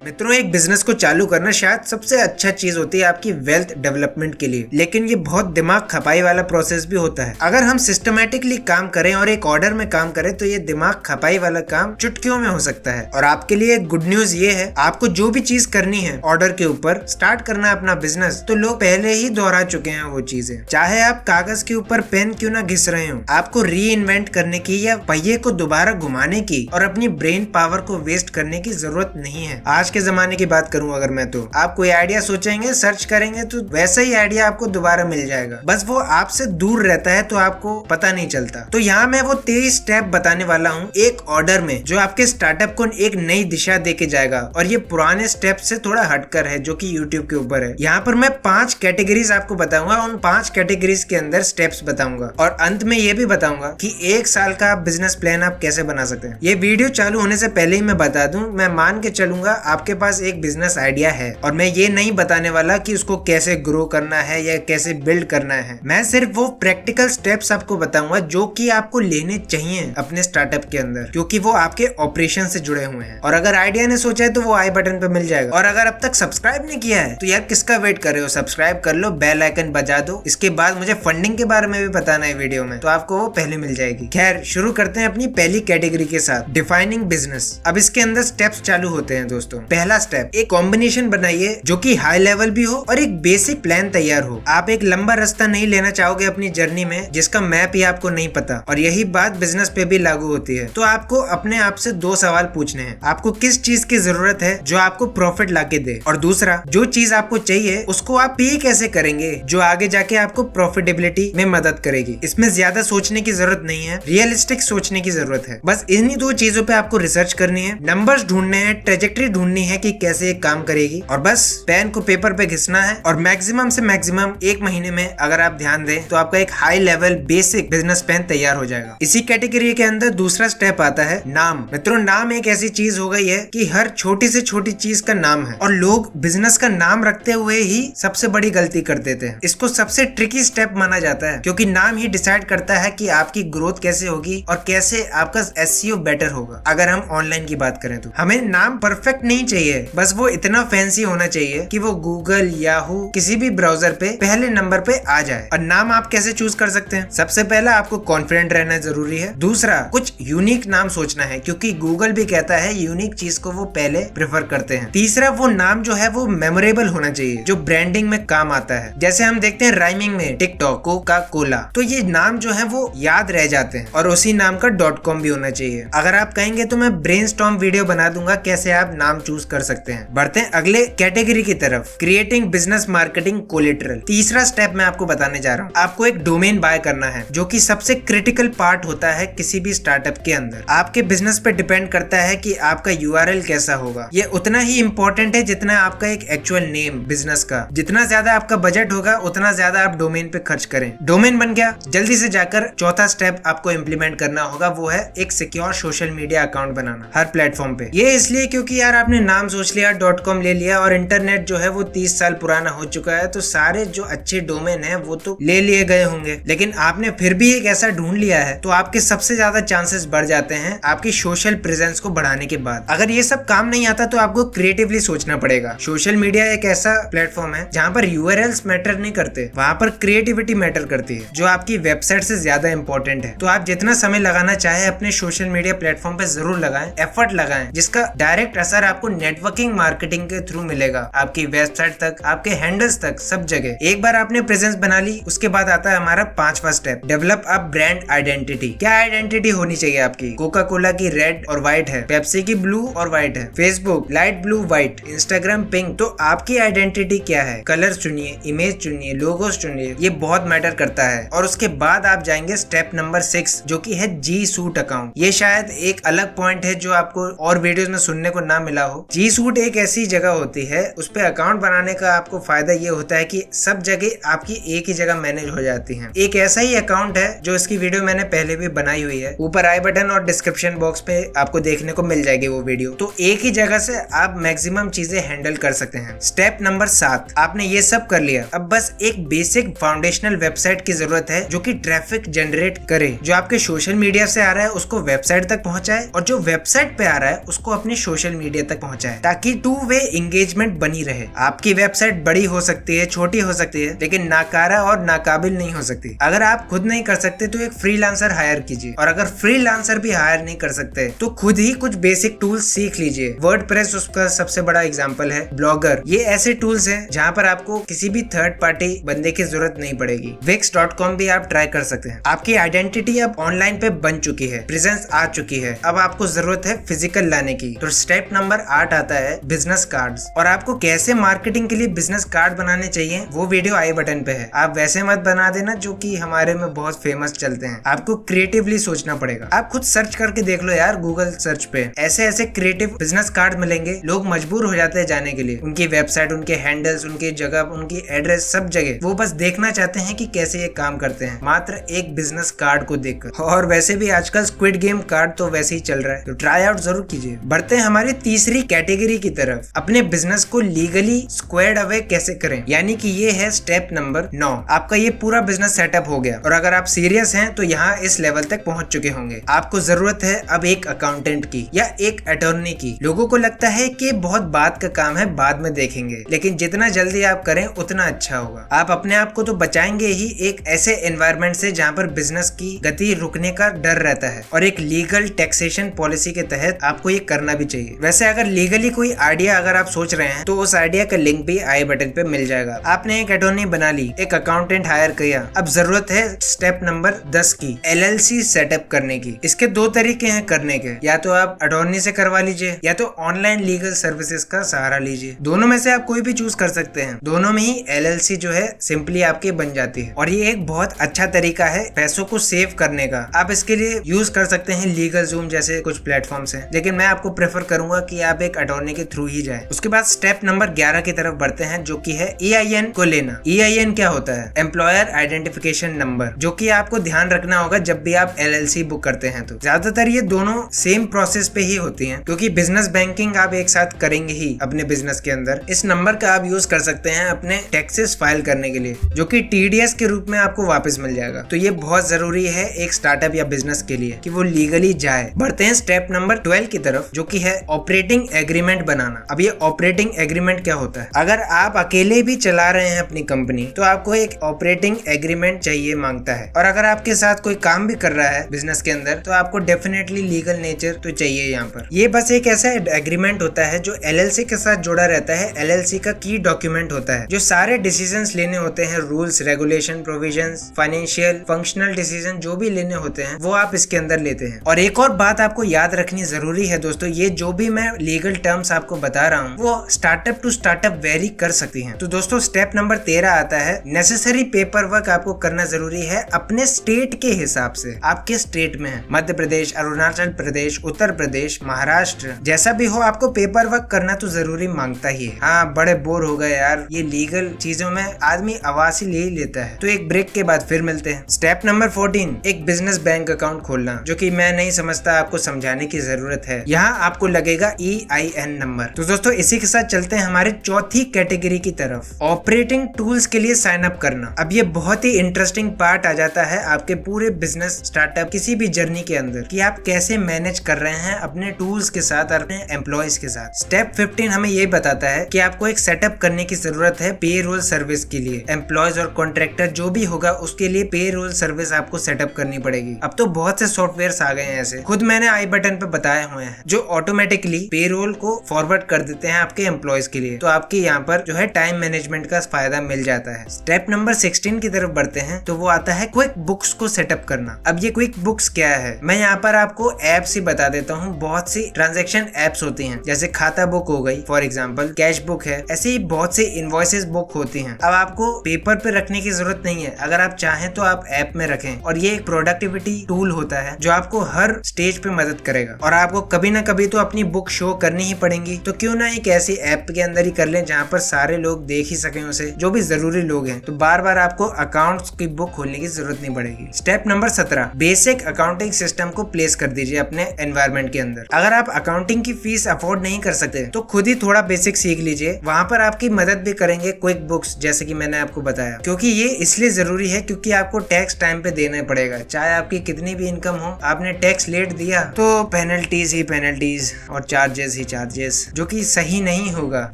मित्रों, एक बिजनेस को चालू करना शायद सबसे अच्छा चीज होती है आपकी वेल्थ डेवलपमेंट के लिए, लेकिन ये बहुत दिमाग खपाई वाला प्रोसेस भी होता है। अगर हम सिस्टमेटिकली काम करें और एक ऑर्डर में काम करें तो ये दिमाग खपाई वाला काम चुटकियों में हो सकता है। और आपके लिए एक गुड न्यूज ये है, आपको जो भी चीज करनी है ऑर्डर के ऊपर स्टार्ट करना है अपना बिजनेस, तो लोग पहले ही दोहरा चुके हैं वो चीजें। चाहे आप कागज के ऊपर पेन क्यों ना घिस रहे हो, आपको री इन्वेंट करने की या पहिए को दोबारा घुमाने की और अपनी ब्रेन पावर को वेस्ट करने की जरूरत नहीं है। आज के जमाने की बात करूं अगर मैं, तो आप कोई आइडिया सोचेंगे, सर्च करेंगे तो वैसा ही आइडिया आपको दोबारा मिल जाएगा। बस वो आपसे दूर रहता है तो आपको पता नहीं चलता। तो यहाँ मैं वो 23 स्टेप बताने वाला हूँ एक ऑर्डर में, जो आपके स्टार्टअप को एक नई दिशा देके जाएगा। और ये पुराने स्टेप से थोड़ा हटकर है, जो कि यूट्यूब के ऊपर है। यहाँ पर मैं 5 कैटेगरीज आपको बताऊंगा, उन 5 कैटेगरीज के अंदर स्टेप्स बताऊंगा और अंत में ये भी बताऊंगा कि 1 साल का बिजनेस प्लान आप कैसे बना सकते हैं। ये वीडियो चालू होने से पहले ही मैं बता दूं, मैं मान के चलूंगा आपके पास एक बिजनेस आइडिया है और मैं ये नहीं बताने वाला कि उसको कैसे ग्रो करना है या कैसे बिल्ड करना है। मैं सिर्फ वो प्रैक्टिकल स्टेप्स आपको बताऊंगा जो कि आपको लेने चाहिए अपने स्टार्टअप के अंदर, क्योंकि वो आपके ऑपरेशन से जुड़े हुए हैं। और अगर आइडिया ने सोचा है तो वो आई बटन पे मिल जाएगा। और अगर अब तक सब्सक्राइब नहीं किया है तो यार किसका वेट कर रहे हो, सब्सक्राइब कर लो, बेल आइकन बजा दो। इसके बाद मुझे फंडिंग के बारे में भी बताना है वीडियो में, तो आपको वो पहले मिल जाएगी। खैर, शुरू करते हैं अपनी पहली कैटेगरी के साथ, डिफाइनिंग बिजनेस। अब इसके अंदर स्टेप्स चालू होते हैं दोस्तों। पहला स्टेप, एक कॉम्बिनेशन बनाइए जो कि हाई लेवल भी हो और एक बेसिक प्लान तैयार हो। आप एक लंबा रास्ता नहीं लेना चाहोगे अपनी जर्नी में जिसका मैप ही आपको नहीं पता, और यही बात बिजनेस पे भी लागू होती है। तो आपको अपने आप से 2 सवाल पूछने हैं। आपको किस चीज की जरूरत है जो आपको प्रॉफिट लाके दे, और दूसरा, जो चीज आपको चाहिए उसको आप पे कैसे करेंगे जो आगे जाके आपको प्रॉफिटेबिलिटी में मदद करेगी। इसमें ज्यादा सोचने की जरूरत नहीं है, रियलिस्टिक सोचने की जरूरत है। बस इन्हीं 2 चीजों पे आपको रिसर्च करनी है, नंबर्स ढूंढने हैं, ट्रेजेक्टरी ढूंढनी है कि कैसे एक काम करेगी, और बस पेन को पेपर पे घिसना है। और मैक्सिमम से मैक्सिमम 1 महीने में अगर आप ध्यान दें तो आपका एक high level basic business plan तैयार हो जाएगा। इसी कैटेगरी के अंदर दूसरा स्टेप आता है नाम। मित्रों, नाम एक ऐसी चीज हो गई है कि हर छोटी से छोटी चीज का नाम है, और लोग बिजनेस का नाम रखते हुए ही सबसे बड़ी गलती कर देते हैं। इसको सबसे ट्रिकी स्टेप माना जाता है, क्योंकि नाम ही डिसाइड करता है कि आपकी ग्रोथ कैसे होगी और कैसे आपका एसईओ बेटर होगा। अगर हम ऑनलाइन की बात करें तो हमें नाम परफेक्ट नहीं चाहिए, बस वो इतना फैंसी होना चाहिए कि वो गूगल, याहू, किसी भी ब्राउजर पे पहले नंबर पे आ जाए। और नाम आप कैसे चूज कर सकते हैं? सबसे पहला, आपको कॉन्फिडेंट रहना जरूरी है। दूसरा, कुछ यूनिक नाम सोचना है, क्योंकि गूगल भी कहता है यूनिक चीज को वो पहले प्रेफर करते हैं। तीसरा, वो नाम जो है वो मेमोरेबल होना चाहिए, जो ब्रांडिंग में काम आता है। जैसे हम देखते हैं राइमिंग में टिकटॉक, कोका कोला, तो ये नाम जो है वो याद रह जाते हैं। और उसी नाम का .com भी होना चाहिए। अगर आप कहेंगे तो मैं ब्रेनस्टॉर्म वीडियो बना दूंगा कैसे आप नाम चूज कर सकते हैं। बढ़ते हैं अगले कैटेगरी की तरफ, क्रिएटिंग बिजनेस मार्केटिंग कोलेटरल। तीसरा स्टेप मैं आपको बताने जा रहा हूँ। आपको एक डोमेन बाय करना है, जो कि सबसे क्रिटिकल पार्ट होता है किसी भी स्टार्टअप के अंदर। आपके बिजनेस पे डिपेंड करता है कि आपका यूआरएल कैसा होगा। ये उतना ही इंपॉर्टेंट है जितना आपका एक एक्चुअल नेम बिजनेस का। जितना ज्यादा आपका बजट होगा उतना ज्यादा आप डोमेन पे खर्च करें। डोमेन बन गया, जल्दी से जाकर चौथा स्टेप आपको इम्प्लीमेंट करना होगा, वो है एक सिक्योर सोशल मीडिया अकाउंट बनाना हर प्लेटफॉर्म पे। ये इसलिए क्योंकि यार आपने नाम सोच लिया, .com ले लिया, और इंटरनेट जो है वो 30 साल पुराना हो चुका है, तो सारे जो अच्छे डोमेन है वो तो ले लिए गए होंगे, लेकिन आपने फिर भी एक ऐसा ढूंढ लिया है, तो आपके सबसे ज्यादा चांसेस बढ़ जाते हैं आपकी सोशल प्रेजेंस को बढ़ाने के बाद। अगर ये सब काम नहीं आता तो आपको क्रिएटिवली सोचना पड़ेगा। सोशल मीडिया एक ऐसा प्लेटफॉर्म है जहाँ पर यूआरएल्स मैटर नहीं करते, वहाँ पर क्रिएटिविटी मैटर करती है, जो आपकी वेबसाइट से ज्यादा इंपॉर्टेंट है। तो आप जितना समय लगाना चाहे अपने सोशल मीडिया प्लेटफॉर्म पे जरूर लगाएं, एफर्ट लगाएं, जिसका डायरेक्ट असर आपको नेटवर्किंग मार्केटिंग के थ्रू मिलेगा, आपकी वेबसाइट तक, आपके हैंडल्स तक, सब जगह। एक बार आपने प्रेजेंस बना ली, उसके बाद आता है हमारा 5वां step, develop a brand identity. क्या आइडेंटिटी होनी चाहिए आपकी? कोका कोला की रेड और व्हाइट है, पेप्सी की ब्लू और व्हाइट है, Facebook light blue white, Instagram pink. तो आपकी आइडेंटिटी क्या है? कलर चुनिए, इमेज चुनिए, लोगोस चुनिए, ये बहुत मैटर करता है। और उसके बाद आप जाएंगे स्टेप नंबर 6, जो कि है जी सूट अकाउंट। ये शायद एक अलग पॉइंट है जो आपको और वीडियोस में सुनने को ना मिला हो। जी सूट एक ऐसी जगह होती है, उस पे अकाउंट बनाने का आपको फायदा ये होता है कि सब जगह आपकी एक ही जगह मैनेज हो जाती है। एक ऐसा ही अकाउंट है जो इसकी वीडियो मैंने पहले भी बनाई हुई है, ऊपर आई बटन और डिस्क्रिप्शन बॉक्स पे आपको देखने को मिल जाएगी वो वीडियो। तो एक ही जगह से आप मैक्सिमम चीजें हैंडल कर सकते हैं। स्टेप नंबर 7, आपने ये सब कर लिया, अब बस एक बेसिक फाउंडेशनल वेबसाइट की जरूरत है जो कि ट्रैफिक जनरेट करे, जो आपके सोशल मीडिया से आ रहा है उसको वेबसाइट तक पहुंचाए, और जो वेबसाइट पे आ रहा है उसको अपने सोशल मीडिया तक पहुंचाए। पहुंचाए, ताकि टू वे एंगेजमेंट बनी रहे। आपकी वेबसाइट बड़ी हो सकती है, छोटी हो सकती है, लेकिन नाकारा और नाकाबिल नहीं हो सकती। अगर आप खुद नहीं कर सकते तो एक फ्रीलांसर हायर कीजिए, और अगर फ्रीलांसर भी हायर नहीं कर सकते तो खुद ही कुछ बेसिक टूल्स सीख लीजिए। वर्डप्रेस उसका सबसे बड़ा एग्जांपल है। ब्लॉगर, ये ऐसे टूल्स हैं जहां पर आपको किसी भी थर्ड पार्टी बंदे की जरूरत नहीं पड़ेगी। wix.com भी आप ट्राई कर सकते हैं। आपकी आइडेंटिटी अब ऑनलाइन पे बन चुकी है, प्रेजेंस आ चुकी है, अब आपको जरूरत है फिजिकल लाने की। तो स्टेप नंबर 8 आता है बिजनेस कार्ड्स। और आपको कैसे मार्केटिंग के लिए बिजनेस कार्ड बनाने चाहिए वो वीडियो आई बटन पे है। आप वैसे मत बना देना जो कि हमारे में बहुत फेमस चलते हैं। आपको क्रिएटिवली सोचना पड़ेगा। आप खुद सर्च करके देख लो यार, गूगल सर्च पे ऐसे ऐसे क्रिएटिव बिजनेस कार्ड मिलेंगे। लोग मजबूर हो जाते हैं जाने के लिए। उनकी वेबसाइट, उनके हैंडल्स, उनकी जगह, उनकी एड्रेस, सब जगह वो बस देखना चाहते हैं कि कैसे ये काम करते हैं, मात्र एक बिजनेस कार्ड को देखकर। और वैसे भी आजकल स्क्विड गेम कार्ड तो वैसे ही चल रहा है, तो ट्राई आउट जरूर कीजिए। बढ़ते हैं हमारी तीसरी कैटेगरी की तरफ, अपने बिजनेस को लीगली स्क्वेयर्ड अवे कैसे करें, यानी कि ये है स्टेप नंबर 9। आपका ये पूरा बिजनेस सेटअप हो गया, और अगर आप सीरियस हैं तो यहाँ इस लेवल तक पहुंच चुके होंगे। आपको जरूरत है अब एक अकाउंटेंट की या एक अटॉर्नी की। लोगों को लगता है कि बहुत बात का काम है, बाद में देखेंगे, लेकिन जितना जल्दी आप करें उतना अच्छा होगा। आप अपने आप को तो बचाएंगे ही एक ऐसे एनवायरनमेंट से जहाँ पर बिजनेस की गति रुकने का डर रहता है, और एक लीगल टैक्सेशन पॉलिसी के तहत आपको ये करना भी चाहिए। वैसे अगर लीगली कोई आइडिया अगर आप सोच रहे हैं तो उस आइडिया का लिंक भी आई बटन पे मिल जाएगा। आपने एक अटॉर्नी बना ली, एक अकाउंटेंट हायर किया, अब जरूरत है स्टेप नंबर 10 की, LLC सेटअप करने की। इसके दो तरीके हैं करने के, या तो आप अटॉर्नी से करवा लीजिए या तो ऑनलाइन लीगल सर्विसेज का सहारा लीजिए। दोनों में से आप कोई भी चूज कर सकते हैं। दोनों में ही LLC जो है सिंपली आपकी बन जाती है, और ये एक बहुत अच्छा तरीका है पैसों को सेव करने का। आप इसके लिए यूज कर सकते हैं लीगल ज़ूम जैसे कुछ प्लेटफॉर्म्स हैं, लेकिन मैं आपको प्रेफर करूंगा कि आप एक अटॉर्नी के थ्रू ही जाएं। उसके बाद स्टेप नंबर 11 की तरफ बढ़ते हैं, जो कि है EIN को लेना। EIN क्या होता है? एम्प्लॉयर आइडेंटिफिकेशन नंबर, जो कि आपको ध्यान रखना होगा जब भी आप LLC बुक करते हैं। तो ज्यादातर ये दोनों सेम प्रोसेस पे ही होती हैं, क्योंकि बिजनेस बैंकिंग आप एक साथ करेंगे ही अपने बिजनेस के अंदर। इस नंबर का आप यूज कर सकते हैं अपने टैक्सेस फाइल करने के लिए, जो कि TDS के रूप में आपको वापस मिल जाएगा। तो ये बहुत जरूरी है एक स्टार्टअप या बिजनेस के लिए कि वो लीगली जाए। बढ़ते हैं स्टेप नंबर 12 की तरफ, जो कि है ऑपरेटिंग एग्रीमेंट बनाना। अब ये ऑपरेटिंग एग्रीमेंट क्या होता है? अगर आप अकेले भी चला रहे हैं अपनी कंपनी तो आपको एक ऑपरेटिंग एग्रीमेंट चाहिए मांगता है, और अगर आपके साथ कोई काम भी कर रहा है बिजनेस के अंदर तो आपको डेफिनेटली लीगल नेचर तो चाहिए यहाँ पर। ये बस एक ऐसा एग्रीमेंट होता है जो LLC के साथ जुड़ा रहता है। LLC का की डॉक्यूमेंट होता है, जो सारे डिसीजंस लेने होते हैं, rules, regulation, provisions, financial, functional decision जो भी लेने होते हैं वो आप इसके अंदर लेते हैं। और एक और बात आपको याद रखनी जरूरी है दोस्तों, ये जो भी मैं लीगल टर्म्स आपको बता रहा हूँ वो स्टार्टअप टू स्टार्टअप वेरी कर सकती हैं। तो दोस्तों स्टेप नंबर 13 आता है नेसेसरी पेपर वर्क आपको करना जरूरी है अपने स्टेट के हिसाब से। आपके स्टेट में है मध्य प्रदेश, अरुणाचल प्रदेश, उत्तर प्रदेश, महाराष्ट्र, जैसा भी हो आपको पेपर वर्क करना तो जरूरी मांगता ही है। हाँ, बड़े बोर हो गए यार, ये लीगल चीजों में आदमी आवाज ही ले ही लेता है। तो एक ब्रेक के बाद फिर मिलते हैं। स्टेप नंबर 14, एक बिजनेस बैंक अकाउंट खोलना, जो कि मैं नहीं समझता, आपको समझाने की जरूरत है। यहाँ आपको लगेगा EIN नंबर। तो दोस्तों इसी के साथ चलते हैं हमारे चौथी कैटेगरी की तरफ, ऑपरेटिंग टूल्स के लिए साइन अप करना। अब ये बहुत ही इंटरेस्टिंग पार्ट आ जाता है आपके पूरे बिजनेस स्टार्टअप किसी भी जर्नी के अंदर, कि आप कैसे मैनेज कर रहे हैं अपने टूल्स के साथ, अपने एम्प्लॉयज के साथ। स्टेप 15 हमें ये बताता है कि आपको एक सेटअप करने की जरूरत है पेरोल सर्विस के लिए। एम्प्लॉयज और कॉन्ट्रैक्टर जो भी होगा उसके लिए पेरोल सर्विस आपको सेटअप करनी पड़ेगी। अब तो बहुत से सॉफ्टवेयर आ गए हैं ऐसे, खुद मैंने आई बटन पे बताए हुए हैं, जो ऑटोमेटिकली पेरोल को फॉरवर्ड कर देते हैं आपके एम्प्लॉयज के लिए। तो आपके यहाँ पर जो है टाइम मैनेजमेंट का फायदा मिल जाता है। स्टेप नंबर 16 की तरफ बढ़ते हैं, तो वो आता है क्विक बुक्स को सेटअप करना। अब ये क्विक बुक्स क्या है, मैं यहाँ पर आपको एप्स ही बता देता हूँ। बहुत सी ट्रांजैक्शन एप्स होती हैं, जैसे खाता बुक हो गई फॉर एग्जांपल, कैश बुक है, ऐसे ही बहुत सी इनवॉइसेस बुक होती हैं। अब आपको पेपर पे रखने की जरूरत नहीं है, अगर आप चाहें तो आप ऐप में रखें, और ये एक प्रोडक्टिविटी टूल होता है जो आपको हर स्टेज पे मदद करेगा। और आपको कभी ना कभी तो अपनी बुक शो करनी ही पड़ेगी, तो क्यों ना एक ऐसी ऐप के अंदर ही कर लें जहाँ पर सारे लोग देख ही सकें उसे, जो भी जरूरी लोग हैं। तो बार बार आपको अकाउंट्स की बुक खोलने की जरूरत नहीं पड़ेगी। Step number 17, basic accounting system को प्लेस कर दीजिए अपने एनवायरनमेंट के अंदर। अगर आप अकाउंटिंग की फीस अफोर्ड नहीं कर सकते तो खुद ही थोड़ा बेसिक सीख लीजिए, वहां पर आपकी मदद भी करेंगे क्विक बुक्स, जैसे कि मैंने आपको बताया। क्योंकि ये इसलिए जरूरी है क्योंकि आपको टैक्स टाइम पे देना पड़ेगा, चाहे आपकी कितनी भी इनकम हो। आपने टैक्स लेट दिया तो पेनल्टीज ही पेनल्टीज और चार्जेस पॉलिसी चार्जेस, जो कि सही नहीं होगा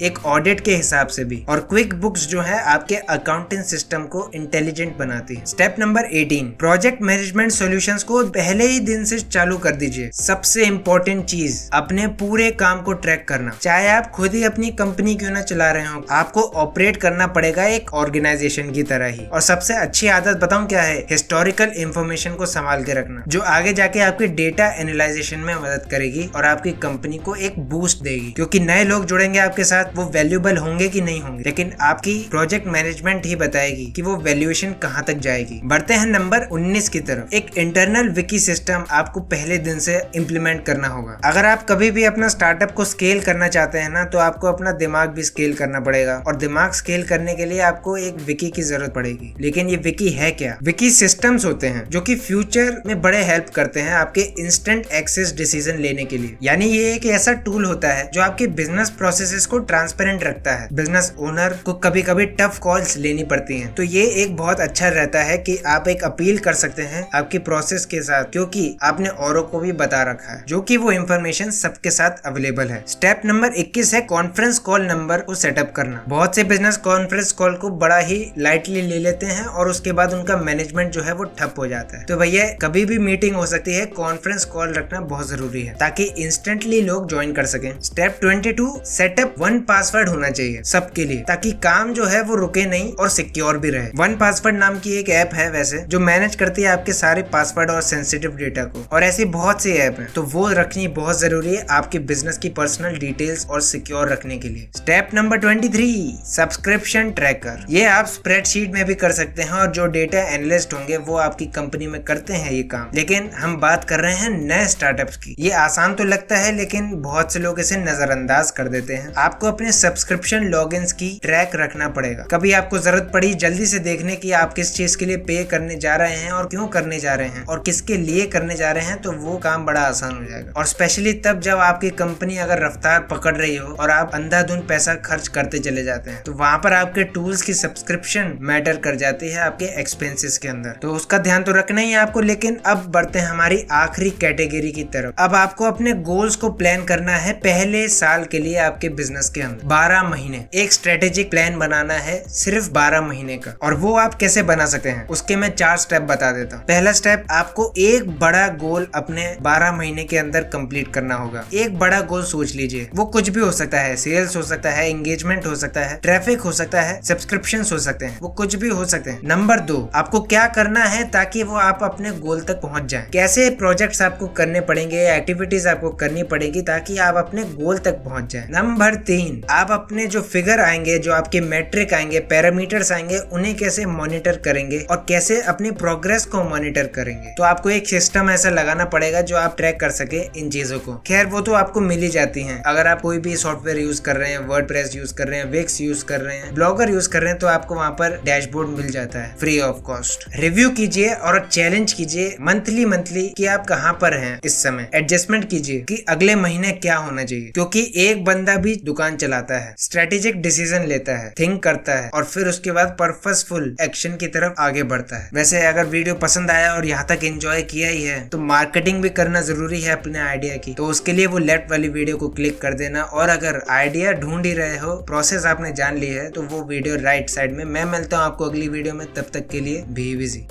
एक ऑडिट के हिसाब से भी। और क्विक बुक्स जो है आपके अकाउंटिंग सिस्टम को इंटेलिजेंट बनाती है। Step number 18, project management solutions को पहले ही दिन से चालू कर दीजिए। सबसे इंपॉर्टेंट चीज, अपने पूरे काम को ट्रैक करना। चाहे आप खुद ही अपनी कंपनी क्यों ना चला रहे हो, आपको ऑपरेट करना पड़ेगा एक ऑर्गेनाइजेशन की तरह ही। और सबसे अच्छी आदत बताऊं क्या है? हिस्टोरिकल इंफॉर्मेशन को संभाल के रखना, जो आगे जाके आपकी डेटा एनालाइजेशन में मदद करेगी और आपकी कंपनी को एक बूस्ट देगी। क्योंकि नए लोग जुड़ेंगे आपके साथ, वो वैल्यूएबल होंगे कि नहीं होंगे, लेकिन आपकी प्रोजेक्ट मैनेजमेंट ही बताएगी कि वो वैल्यूएशन कहां तक जाएगी। बढ़ते हैं नंबर 19 की तरफ। एक इंटरनल विकी सिस्टम आपको पहले दिन से इम्प्लीमेंट करना होगा। अगर आप कभी भी अपना स्टार्टअप को स्केल करना चाहते हैं ना, तो आपको अपना दिमाग भी स्केल करना पड़ेगा। और दिमाग स्केल करने के लिए आपको एक विकी की जरूरत पड़ेगी। लेकिन ये विकी है क्या? विकी सिस्टम्स होते हैं जो कि फ्यूचर में बड़े हेल्प करते हैं आपके इंस्टेंट एक्सेस डिसीजन लेने के लिए। यानी ये एक ऐसा टूल होता है जो आपके बिजनेस प्रोसेसेस को ट्रांसपेरेंट रखता है। बिजनेस ओनर को कभी कभी टफ कॉल्स लेनी पड़ती हैं, तो ये एक बहुत अच्छा रहता है कि आप एक अपील कर सकते हैं आपकी प्रोसेस के साथ, क्योंकि आपने औरों को भी बता रखा है, जो कि वो इंफॉर्मेशन सबके साथ अवेलेबल है। स्टेप नंबर 21 है कॉन्फ्रेंस कॉल नंबर को सेटअप करना। बहुत से बिजनेस कॉन्फ्रेंस कॉल को बड़ा ही लाइटली ले लेते हैं और उसके बाद उनका मैनेजमेंट जो है वो ठप हो जाता है। तो भैया कभी भी मीटिंग हो सकती है, कॉन्फ्रेंस कॉल रखना बहुत जरूरी है ताकि इंस्टेंटली लोग ज्वाइन कर सकें। स्टेप 22, सेटअप 1 पासवर्ड होना चाहिए सबके लिए, ताकि काम जो है वो रुके नहीं और सिक्योर भी रहे। 1 पासवर्ड नाम की एक ऐप है वैसे, जो मैनेज करती है आपके सारे पासवर्ड और सेंसिटिव डेटा को। और ऐसी बहुत सी ऐप है, तो वो रखनी बहुत जरूरी है आपके बिजनेस की पर्सनल डिटेल्स और सिक्योर रखने के लिए। Step number 23, subscription tracker. ये आप स्प्रेडशीट में भी कर सकते हैं और जो डेटा एनालिस्ट होंगे वो आपकी कंपनी में करते हैं ये काम। लेकिन हम बात कर रहे हैं नए स्टार्टअप्स की। ये आसान तो लगता है, लेकिन बहुत से लोग इसे नजरअंदाज कर देते हैं। आपको अपने सब्सक्रिप्शन लॉगिन्स की ट्रैक रखना पड़ेगा। कभी आपको जरूरत पड़ी जल्दी से देखने की आप किस चीज के लिए पे करने जा रहे हैं और क्यों करने जा रहे हैं और किसके लिए करने जा रहे हैं, तो वो काम बड़ा आसान हो जाएगा। और स्पेशली तब जब आपकी कंपनी अगर रफ्तार पकड़ रही हो और आप अंधाधुंध पैसा खर्च करते चले जाते हैं, तो वहां पर आपके टूल्स की सब्सक्रिप्शन मैटर कर जाती है आपके एक्सपेंसेस के अंदर। तो उसका ध्यान तो रखना ही है आपको। लेकिन अब बढ़ते हैं हमारी आखिरी कैटेगरी की तरफ। अब आपको अपने गोल्स को प्लान करना है पहले साल के लिए आपके बिजनेस के अंदर। 12 महीने एक स्ट्रेटेजिक प्लान बनाना है, सिर्फ 12 महीने का। और वो आप कैसे बना सकते हैं उसके मैं 4 स्टेप बता देता हूँ। पहला स्टेप, आपको एक बड़ा गोल अपने 12 महीने के अंदर कंप्लीट करना होगा। एक बड़ा गोल सोच लीजिए, वो कुछ भी हो सकता है, सेल्स हो सकता है, एंगेजमेंट हो सकता है, ट्रैफिक हो सकता है, सब्सक्रिप्शन हो सकते हैं, वो कुछ भी हो सकते हैं। नंबर 2, आपको क्या करना है ताकि वो आप अपने गोल तक पहुंच जाएं। कैसे प्रोजेक्ट्स आपको करने पड़ेंगे, एक्टिविटीज आपको करनी पड़ेगी ताकि आप अपने गोल तक पहुंच जाएं। नंबर 3, आप अपने जो फिगर आएंगे, जो आपके मैट्रिक आएंगे, पैरामीटर्स आएंगे, उन्हें कैसे मॉनिटर करेंगे और कैसे अपनी प्रोग्रेस को मॉनिटर करेंगे। तो आपको एक सिस्टम ऐसा लगाना पड़ेगा जो आप ट्रैक कर सके इन चीजों को। खैर वो तो आपको मिल ही जाती हैं। अगर आप कोई भी सॉफ्टवेयर यूज कर रहे हैं, वर्डप्रेस यूज कर रहे हैं, विक्स यूज कर रहे हैं, ब्लॉगर यूज कर रहे हैं, तो आपको वहाँ पर डैशबोर्ड मिल जाता है फ्री ऑफ कॉस्ट। रिव्यू कीजिए और चैलेंज कीजिए मंथली कि आप कहाँ पर हैं इस समय। एडजस्टमेंट कीजिए कि अगले महीने क्या होना चाहिए, क्योंकि एक बंदा भी दुकान चलाता है, स्ट्रेटेजिक डिसीजन लेता है, थिंक करता है और फिर उसके बाद पर्पसफुल एक्शन की तरफ आगे बढ़ता है। वैसे अगर वीडियो पसंद आया और यहाँ तक एंजॉय किया ही है, तो मार्केटिंग भी करना जरूरी है अपने आइडिया की। तो उसके लिए वो लेफ्ट वाली वीडियो को क्लिक कर देना। और अगर आइडिया ढूंढ ही रहे हो, प्रोसेस आपने जान ली है, तो वो वीडियो राइट साइड में। मैं मिलता हूँ आपको अगली वीडियो में, तब तक के लिए बी बिजी।